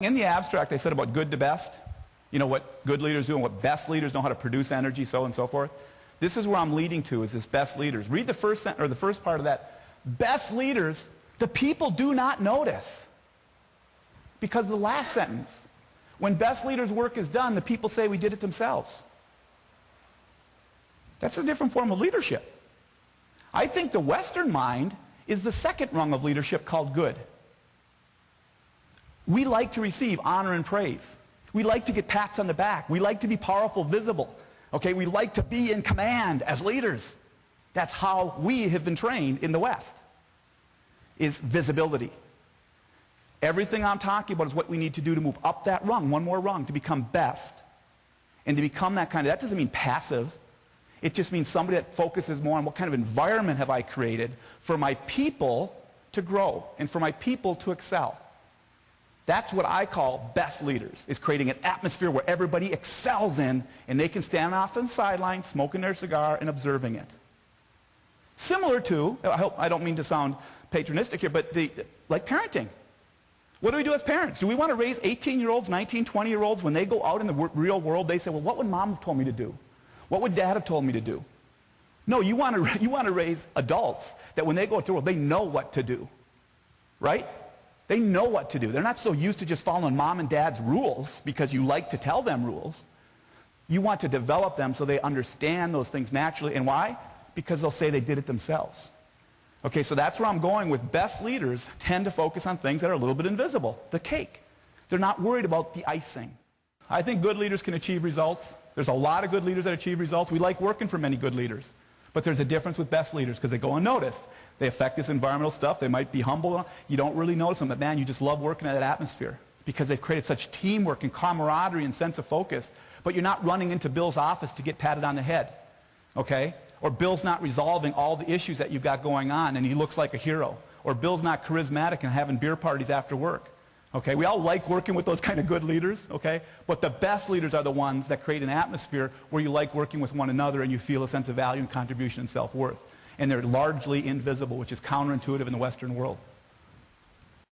In the abstract, I said about good to best, you know, what good leaders do and what best leaders know how to produce energy, so on and so forth. This is where I'm leading to, is this best leaders. Read the first sentence, or the first part of that. Best leaders, the people do not notice. Because the last sentence, when best leaders' work is done, the people say we did it themselves. That's a different form of leadership. I think the Western mind is the second rung of leadership called good. We like to receive honor and praise. We like to get pats on the back. We like to be powerful, visible. Okay, we like to be in command as leaders. That's how we have been trained in the West, is visibility. Everything I'm talking about is what we need to do to move up that rung, one more rung, to become best. And to become that kind of, that doesn't mean passive. It just means somebody that focuses more on what kind of environment have I created for my people to grow and for my people to excel. That's what I call best leaders, is creating an atmosphere where everybody excels in and they can stand off on the sideline, smoking their cigar and observing it. Similar to, I don't mean to sound patronistic here, but like parenting. What do we do as parents? Do we want to raise 18-year-olds, 19, 20-year-olds when they go out in the real world, they say, well, what would mom have told me to do? What would dad have told me to do? No, you want to raise adults that when they go out to the world, they know what to do, right? They know what to do. They're not so used to just following mom and dad's rules because you like to tell them rules. You want to develop them so they understand those things naturally. And why? Because they'll say they did it themselves. Okay, so that's where I'm going with. Best leaders tend to focus on things that are a little bit invisible. The cake. They're not worried about the icing. I think good leaders can achieve results. There's a lot of good leaders that achieve results. We like working for many good leaders. But there's a difference with best leaders because they go unnoticed. They affect this environmental stuff. They might be humble. You don't really notice them, but man, you just love working in that atmosphere because they've created such teamwork and camaraderie and sense of focus. But you're not running into Bill's office to get patted on the head, okay? Or Bill's not resolving all the issues that you've got going on and he looks like a hero. Or Bill's not charismatic and having beer parties after work. Okay, we all like working with those kind of good leaders, okay? But the best leaders are the ones that create an atmosphere where you like working with one another and you feel a sense of value and contribution and self-worth. And they're largely invisible, which is counterintuitive in the Western world.